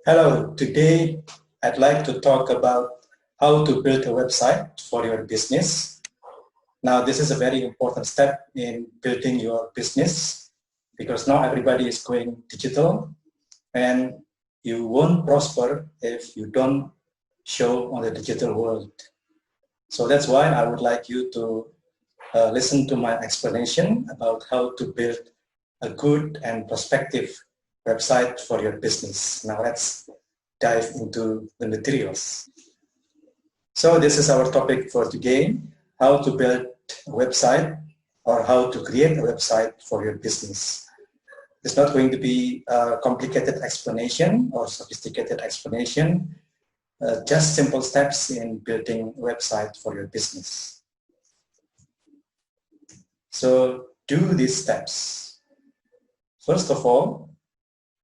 Hello, today I'd like to talk about how to build a website for your business. Now, this is a very important step in building your business because now everybody is going digital and you won't prosper if you don't show on the digital world. So that's why I would like you to listen to my explanation about how to build a good and prospective website for your business. Now let's dive into the materials. So this is our topic for today, how to build a website or how to create a website for your business. It's not going to be a complicated explanation or sophisticated explanation, just simple steps in building a website for your business. So do these steps. First of all,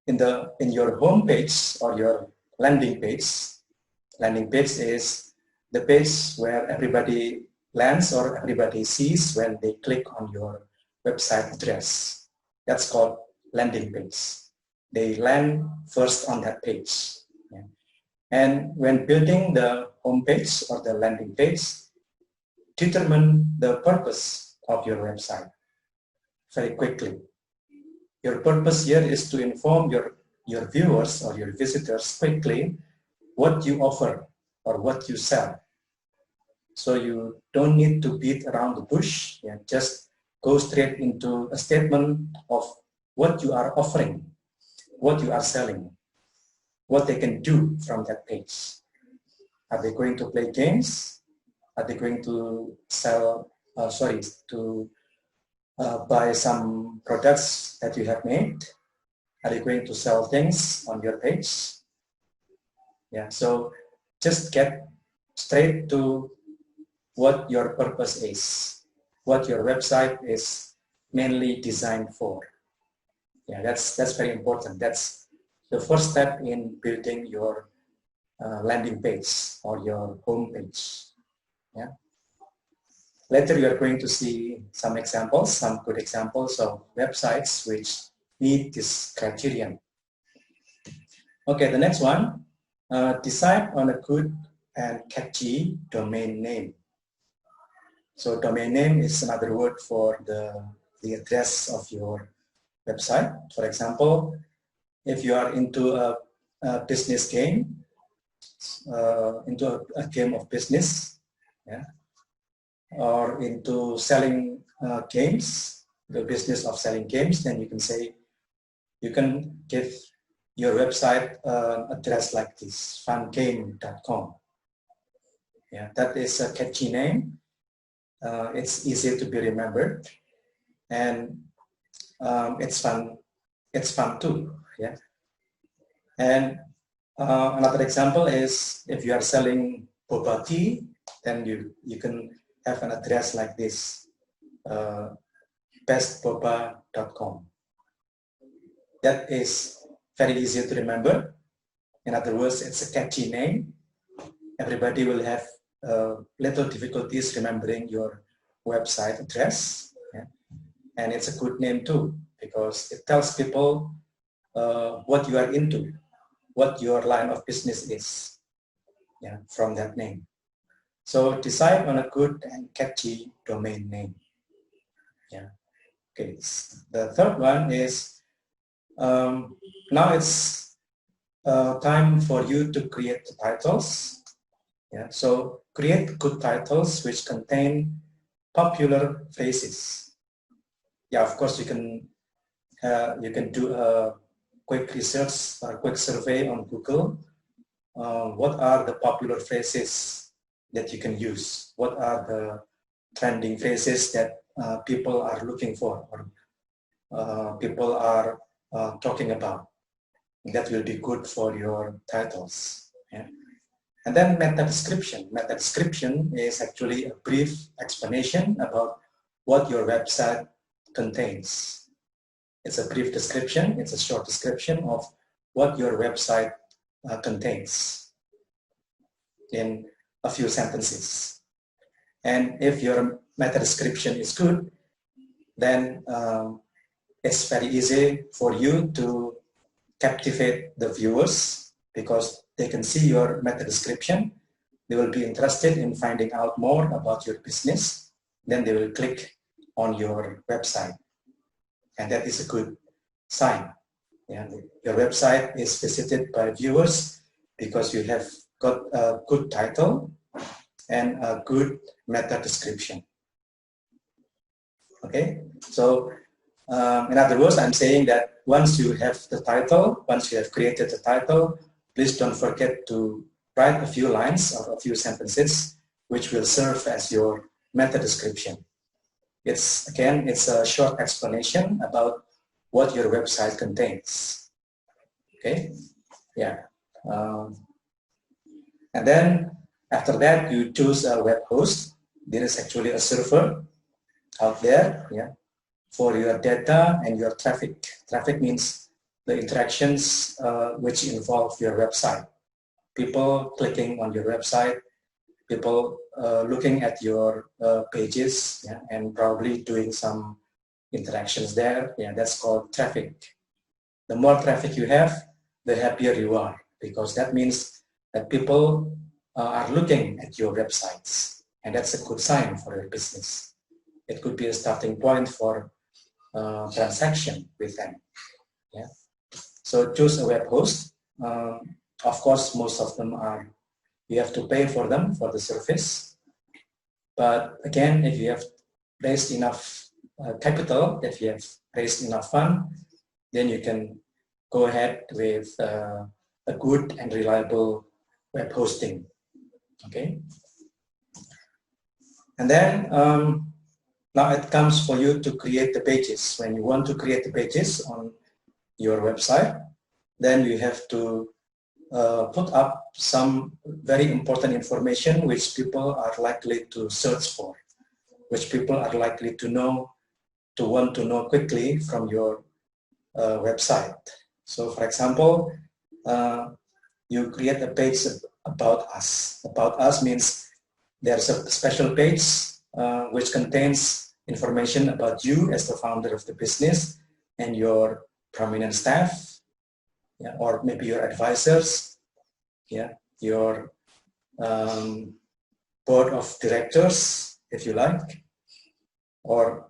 in your home page or your landing page is the page where everybody lands or everybody sees when they click on your website address. That's called landing page. They land first on that page. Yeah. And when building the home page or the landing page, determine the purpose of your website very quickly. Your purpose here is to inform your viewers or your visitors quickly what you offer or what you sell. So you don't need to beat around the bush, just go straight into a statement of what you are offering, what you are selling, what they can do from that page. Are they going to play games? Are they going to sell, buy some products that you have made? Are you going to sell things on your page? Yeah, so just get straight to what your purpose is, what your website is mainly designed for. Yeah, that's very important. That's the first step in building your landing page or your home page. Yeah. Later, you are going to see some examples, some good examples of websites which meet this criterion. Okay, the next one, decide on a good and catchy domain name. So domain name is another word for the address of your website. For example, if you are into a business game, into a game of business, yeah, or into selling games, the business of selling games, then you can say, you can give your website address like this, fungame.com. Yeah, that is a catchy name. It's easy to be remembered, and it's fun. It's fun too. Yeah. And another example is if you are selling boba tea, then you can have an address like this, bestboba.com. That is very easy to remember. In other words, it's a catchy name. Everybody will have little difficulties remembering your website address. Yeah? And it's a good name too, because it tells people what you are into, what your line of business is, yeah, from that name. So decide on a good and catchy domain name. Yeah. Okay. The third one is now it's time for you to create the titles. Yeah. So create good titles which contain popular phrases. Yeah, of course you can do a quick research or quick survey on Google. What are the popular phrases that you can use? What are the trending phrases that people are looking for or people are talking about? That will be good for your titles. Yeah? And then meta description. Meta description is actually a brief explanation about what your website contains. It's a brief description, it's a short description of what your website contains in a few sentences. And if your meta description is good, then it's very easy for you to captivate the viewers because they can see your meta description. They will be interested in finding out more about your business. Then they will click on your website. And that is a good sign. Yeah, your website is visited by viewers because you have got a good title and a good meta description. Okay, so in other words, I'm saying that once you have the title, once you have created the title, please don't forget to write a few lines or a few sentences which will serve as your meta description. It's a short explanation about what your website contains. Okay, yeah. And then after that, you choose a web host. There is actually a server out there, yeah, for your data and your traffic. Traffic means the interactions which involve your website. People clicking on your website, people looking at your pages, yeah, and probably doing some interactions there. Yeah, that's called traffic. The more traffic you have, the happier you are, because that means that people are looking at your websites, and that's a good sign for your business. It could be a starting point for transaction with them. Yeah. So choose a web host. Of course, most of them are, you have to pay for them for the service. But again, if you have raised enough capital, if you have raised enough fund, then you can go ahead with a good and reliable web hosting. Okay. And then now it comes for you to create the pages. When you want to create the pages on your website, then you have to put up some very important information which people are likely to search for, which people are likely to want to know quickly from your website. So for example, you create a page about us. About us means there's a special page which contains information about you as the founder of the business and your prominent staff, yeah, or maybe your advisors, yeah, your board of directors, if you like, or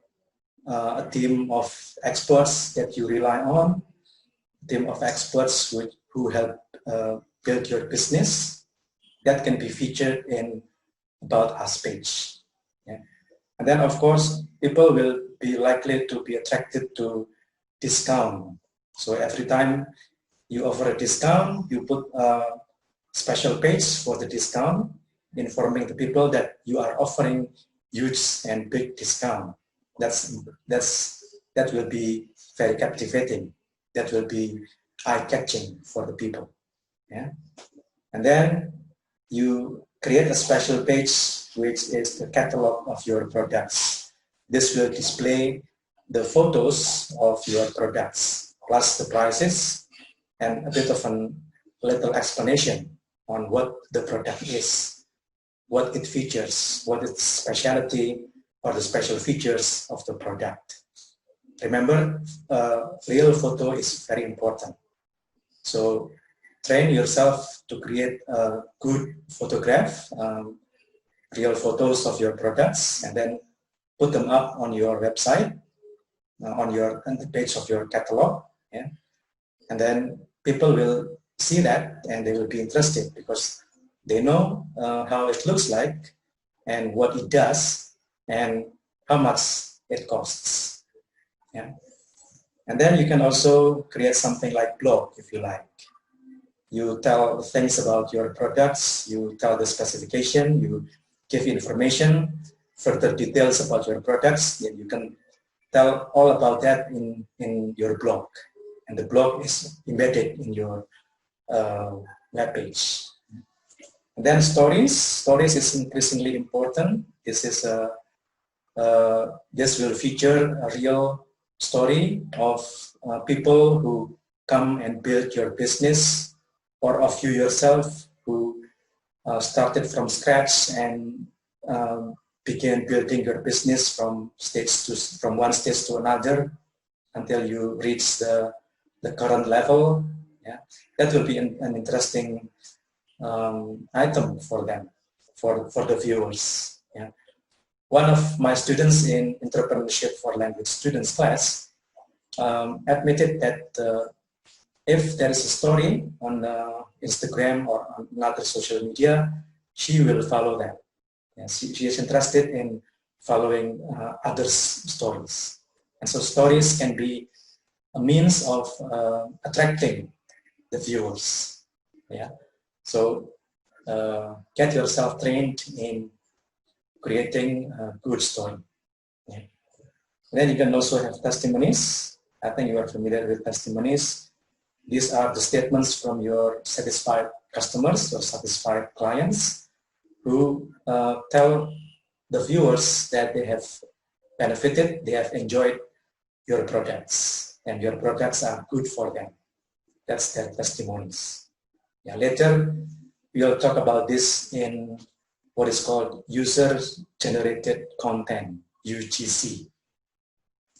a team of experts that you rely on, a team of experts who help build your business. That can be featured in About Us page. Yeah. And then, of course, people will be likely to be attracted to discount. So every time you offer a discount, you put a special page for the discount, informing the people that you are offering huge and big discount. That will be very captivating. That will be eye-catching for the people. Yeah. And then you create a special page which is the catalog of your products. This will display the photos of your products plus the prices and a bit of a little explanation on what the product is, what it features, what its specialty or the special features of the product. Remember, real photo is very important. So train yourself to create a good photograph, real photos of your products, and then put them up on your website, on the page of your catalog. Yeah? And then people will see that and they will be interested because they know how it looks like and what it does and how much it costs. Yeah? And then you can also create something like blog if you like. You tell things about your products, you tell the specification, you give information, further details about your products, and you can tell all about that in your blog. And the blog is embedded in your web page. And then stories is increasingly important. This will feature a real story of people who come and build your business, or of you yourself who started from scratch and began building your business from one stage to another until you reach the current level. Yeah, that will be an interesting item for them, for the viewers. Yeah. One of my students in Entrepreneurship for Language Students class admitted that if there is a story on Instagram or on another social media, she will follow that. Yeah, she is interested in following others' stories. And so stories can be a means of attracting the viewers. Yeah. So get yourself trained in creating a good story. Yeah. Then you can also have testimonies. I think you are familiar with testimonies. These are the statements from your satisfied customers or satisfied clients who tell the viewers that they have benefited, they have enjoyed your products, and your products are good for them. That's their testimonies. Yeah, later, we'll talk about this in what is called user-generated content, UGC.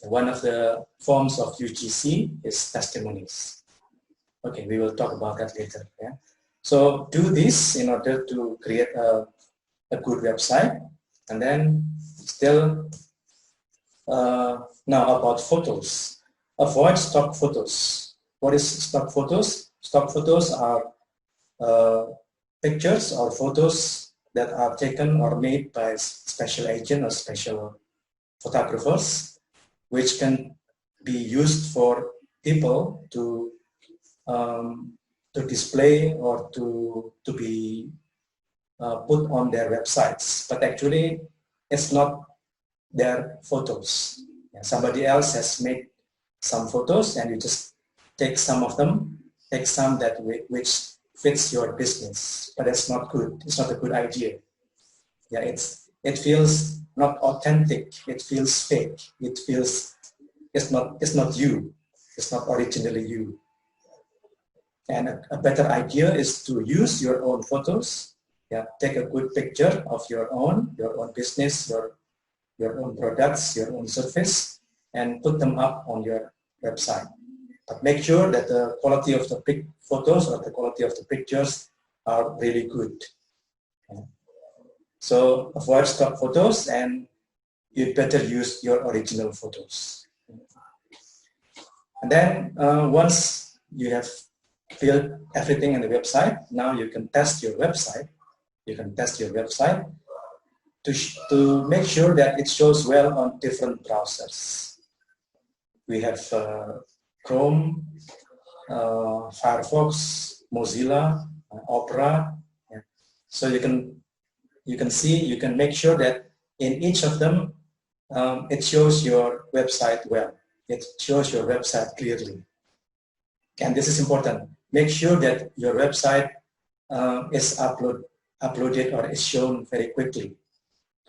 One of the forms of UGC is testimonies. Okay, we will talk about that later. Yeah. So do this in order to create a good website. And then still now about photos. Avoid stock photos. What is stock photos? Stock photos are pictures or photos that are taken or made by special agent or special photographers, which can be used for people to display or to be put on their websites. But actually, it's not their photos. Yeah, somebody else has made some photos, and you just take some of them, take some that which fits your business. But that's not good. It's not a good idea. Yeah, it feels not authentic. It feels fake. It feels it's not you. It's not originally you. And a better idea is to use your own photos. Yeah, take a good picture of your own business, your own products, your own service, and put them up on your website. But make sure that the quality of the photos or the quality of the pictures are really good. Yeah. So avoid stock photos, and you better use your original photos. And then once you have built everything in the website, now you can test your website. You can test your website to make sure that it shows well on different browsers. We have Chrome, Firefox, Mozilla, Opera. Yeah. So you can see, you can make sure that in each of them, it shows your website well. It shows your website clearly. And this is important. Make sure that your website is uploaded or is shown very quickly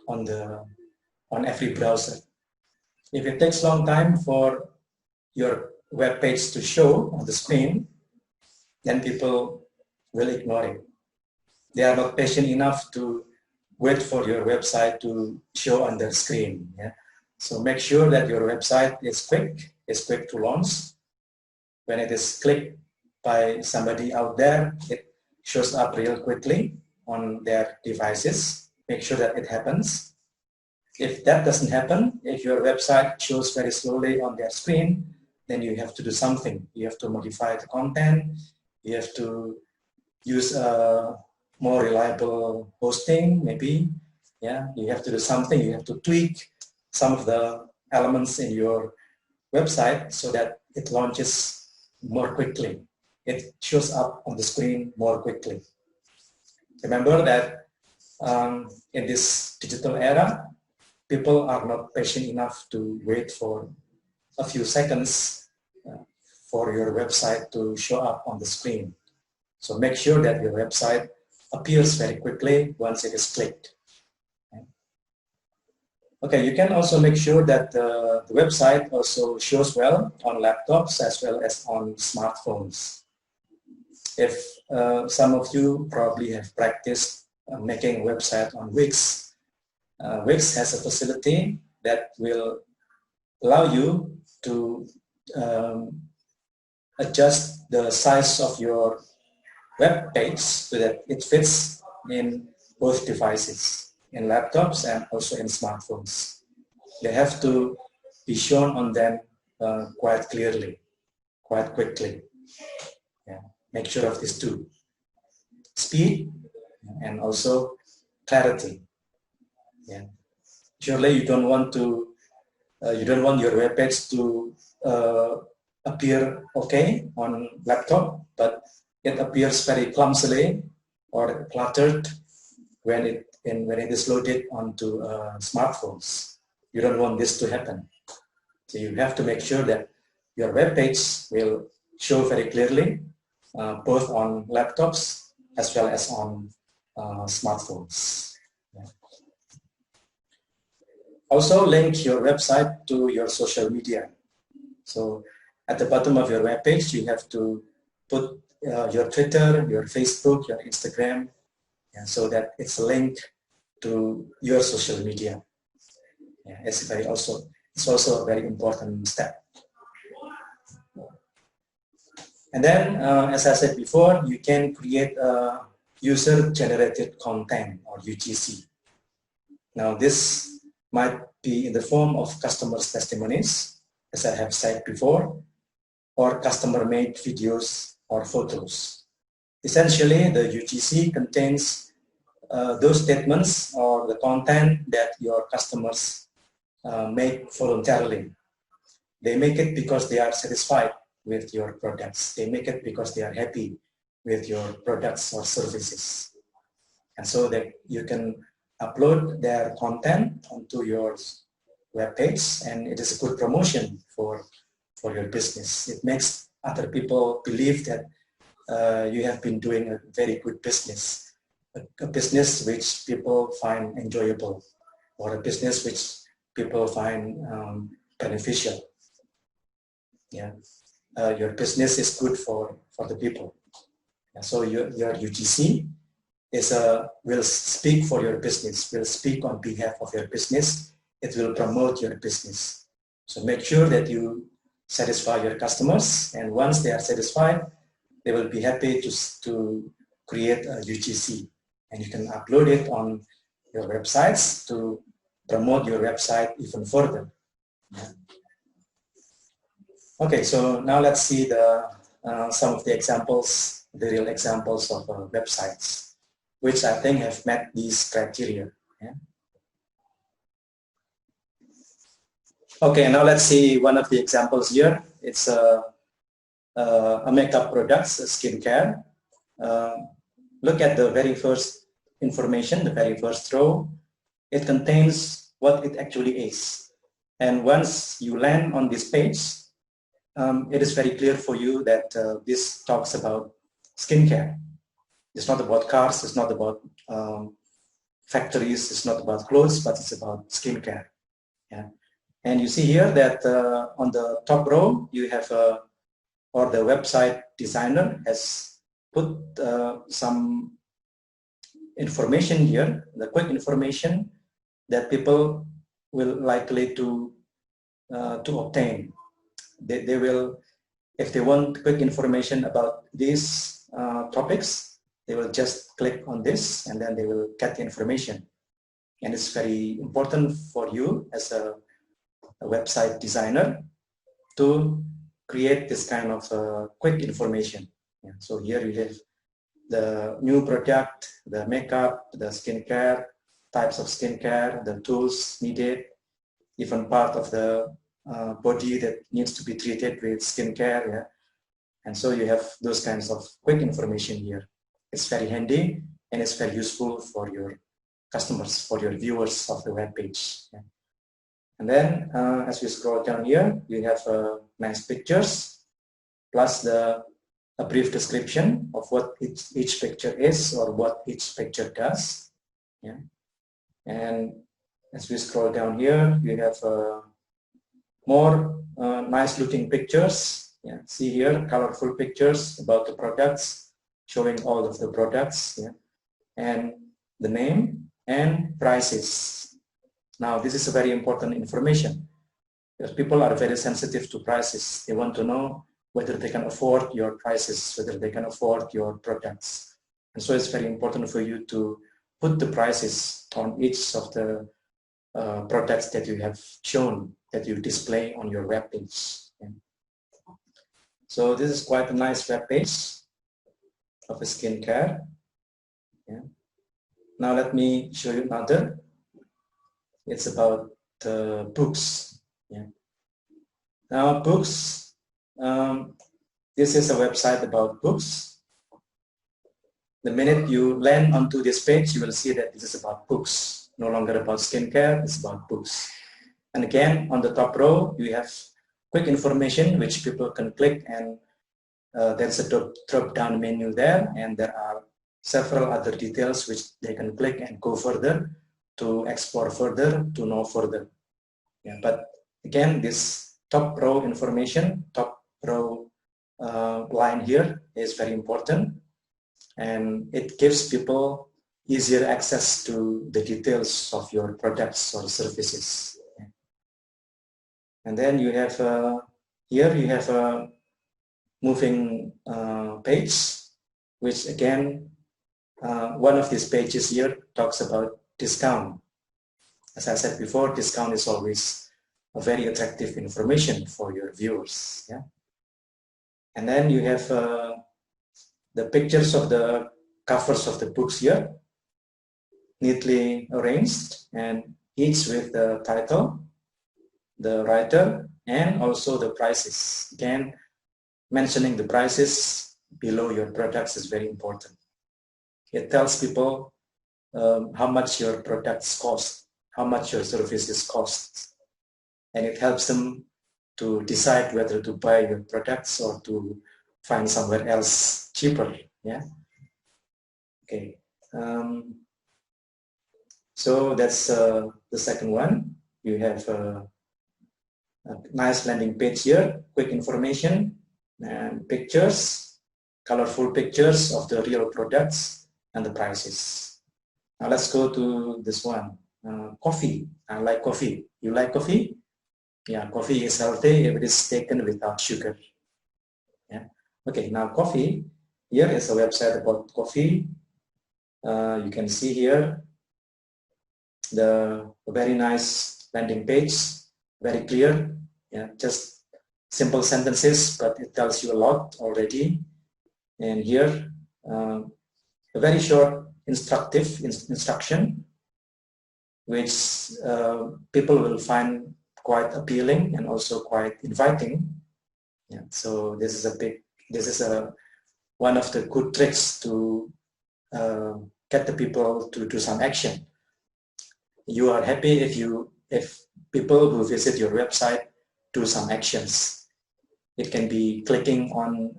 on every browser. If it takes a long time for your web page to show on the screen, then people will ignore it. They are not patient enough to wait for your website to show on their screen. Yeah? So make sure that your website is quick to launch. When it is clicked by somebody out there, it shows up real quickly on their devices. Make sure that it happens. If that doesn't happen, if your website shows very slowly on their screen, then you have to do something. You have to modify the content. You have to use a more reliable hosting, maybe. Yeah, you have to do something. You have to tweak some of the elements in your website so that it launches more quickly. It shows up on the screen more quickly. Remember that in this digital era, people are not patient enough to wait for a few seconds for your website to show up on the screen. So make sure that your website appears very quickly once it is clicked. Okay, you can also make sure that the website also shows well on laptops as well as on smartphones. If some of you probably have practiced making a website on Wix, Wix has a facility that will allow you to adjust the size of your web page so that it fits in both devices, in laptops and also in smartphones. They have to be shown on them quite clearly, quite quickly. Yeah. Make sure of these two: speed and also clarity. Yeah. Surely you don't want your web page to appear okay on laptop, but it appears very clumsily or cluttered when it is loaded onto smartphones. You don't want this to happen. So you have to make sure that your web page will show very clearly, both on laptops as well as on smartphones. Yeah. Also link your website to your social media. So at the bottom of your web page, you have to put your Twitter, your Facebook, your Instagram, so that it's linked to your social media. Yeah, it's also a very important step. And then, as I said before, you can create a user-generated content, or UGC. Now, this might be in the form of customers' testimonies, as I have said before, or customer-made videos or photos. Essentially, the UGC contains those statements or the content that your customers make voluntarily. They make it because they are satisfied with your products. They make it because they are happy with your products or services. And so that you can upload their content onto your web page, and it is a good promotion for your business. It makes other people believe that you have been doing a very good business, a business which people find enjoyable, or a business which people find beneficial. Yeah, your business is good for the people. Yeah, so your UGC will speak for your business, will speak on behalf of your business. It will promote your business. So make sure that you satisfy your customers, and once they are satisfied, they will be happy to create a UGC, and you can upload it on your websites to promote your website even further. Yeah. Okay, so now let's see some of the examples, the real examples of websites, which I think have met these criteria. Yeah. Okay, now let's see one of the examples here. It's a makeup products, a skincare. Look at the very first information, the very first row. It contains what it actually is. And once you land on this page, it is very clear for you that this talks about skincare. It's not about cars, it's not about factories, it's not about clothes, but it's about skincare. Yeah. And you see here that on the top row, you have, or the website designer has put some information here, the quick information that people will likely to obtain. They will, if they want quick information about these topics, they will just click on this and then they will get the information. And it's very important for you as a website designer to create this kind of quick information. Yeah. So here you have the new product, the makeup, the skincare, types of skincare, the tools needed, even part of the body that needs to be treated with skincare. Yeah. And so you have those kinds of quick information here. It's very handy and it's very useful for your customers, for your viewers of the web page. Yeah. And then as we scroll down here, you have nice pictures plus a brief description of what each picture is or what each picture does. Yeah. And as we scroll down here, you have more nice looking pictures. Yeah. See here, colorful pictures about the products, showing all of the products. Yeah. And the name and prices. Now, this is a very important information because people are very sensitive to prices. They want to know whether they can afford your prices, whether they can afford your products. And so it's very important for you to put the prices on each of the products that you have shown, that you display on your web page. Yeah. So this is quite a nice web page of a skincare. Yeah. Now let me show you another. It's about books. Yeah. Now books, this is a website about books. The minute you land onto this page, you will see that this is about books, no longer about skincare, it's about books. And again, on the top row, you have quick information which people can click, and there's a drop-down menu there, and there are several other details which they can click and go further to explore further, to know further. Yeah, but again, this top row information, top row line here is very important, and it gives people easier access to the details of your products or services. And then you have here you have a moving page, which again, one of these pages here talks about discount. As I said before, discount is always a very attractive information for your viewers. Yeah. And then you have the pictures of the covers of the books here, neatly arranged, and each with the title, the writer, and also the prices. Again, mentioning the prices below your products is very important. It tells people how much your products cost, how much your services cost, and it helps them to decide whether to buy your products or to find somewhere else cheaper. Yeah. Okay. So that's the second one. You have a nice landing page here, quick information and pictures, colorful pictures of the real products and the prices. Now let's go to this one. Coffee. I like coffee. You like coffee? Yeah, coffee is healthy if it is taken without sugar. Yeah. Okay, now coffee. Here is a website about coffee. You can see here the very nice landing page, very clear. Yeah, just simple sentences, but it tells you a lot already. And here, a very short instructive instruction, which people will find quite appealing and also quite inviting. Yeah, so this is one of the good tricks to get the people to do some action. You are happy if people who visit your website do some actions. It can be clicking on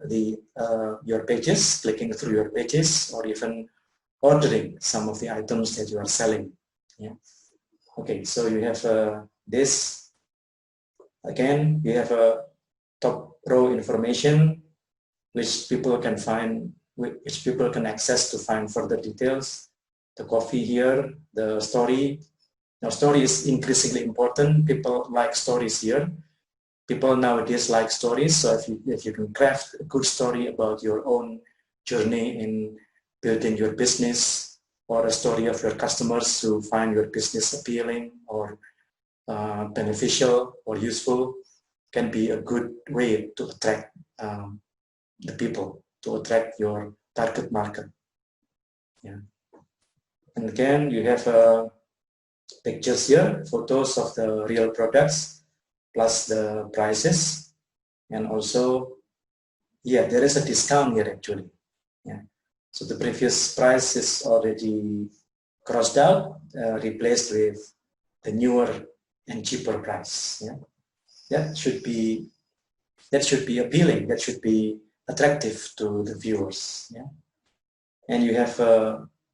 your pages, clicking through your pages, or even ordering some of the items that you are selling. Yeah. Okay, so you have this. Again, you have a top row information which people can find, which people can access to find further details. The coffee here, the story. Now, story is increasingly important. People like stories here. People nowadays like stories. So if you can craft a good story about your own journey in building your business, or a story of your customers who find your business appealing or beneficial or useful, can be a good way to attract the people, to attract your target market. Yeah. And again, you have pictures here, photos of the real products, plus the prices, and also, yeah, there is a discount here actually. Yeah. So the previous price is already crossed out, replaced with the newer and cheaper price. Yeah. That should be appealing. That should be attractive to the viewers. Yeah. And you have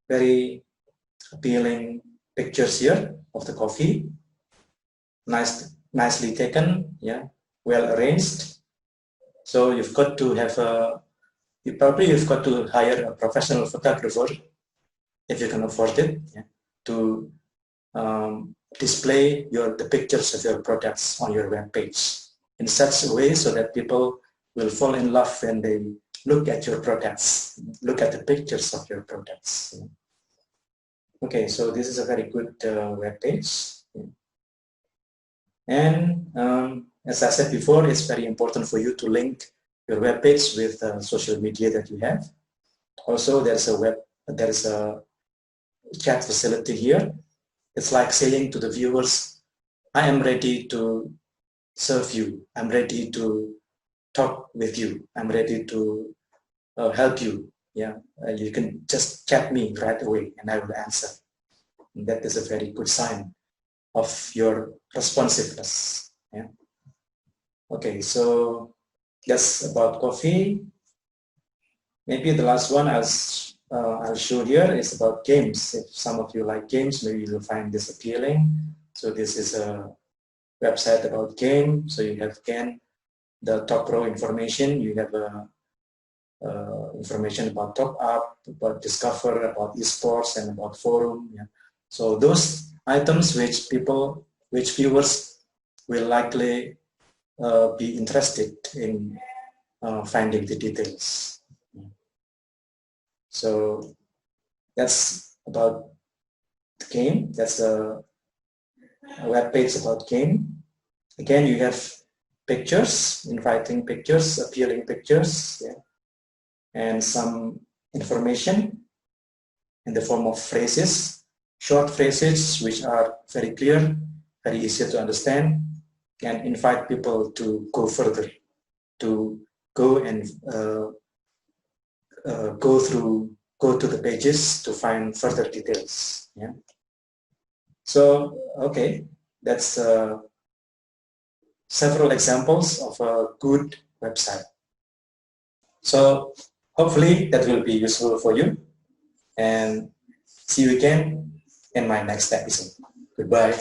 very appealing pictures here of the coffee, nicely taken, yeah, well arranged. So you've got to have you've got to hire a professional photographer if you can afford it, yeah, to display the pictures of your products on your web page in such a way so that people will fall in love when they look at your products, look at the pictures of your products. Okay, so this is a very good web page. And as I said before, it's very important for you to link your web page with social media that you have. Also, there's a chat facility here. It's like saying to the viewers, I am ready to serve you. I'm ready to talk with you. I'm ready to help you. Yeah, you can just chat me right away and I will answer. And that is a very good sign of your responsiveness. Yeah. Okay, so that's about coffee. Maybe the last one I'll show here is about games. If some of you like games, maybe you'll find this appealing. So this is a website about game. So you have again the top row information. You have information about top up, about discover, about esports, and about forum. Yeah. So those items which viewers will likely be interested in finding the details. So that's about the game. That's a web page about game. Again, you have pictures, inviting pictures, appealing pictures, yeah, and some information in the form of phrases, short phrases which are very clear, very easy to understand, and invite people to go further, to go and go to the pages to find further details. Yeah. So okay, that's several examples of a good website. So hopefully that will be useful for you, and see you again in my next episode. Goodbye.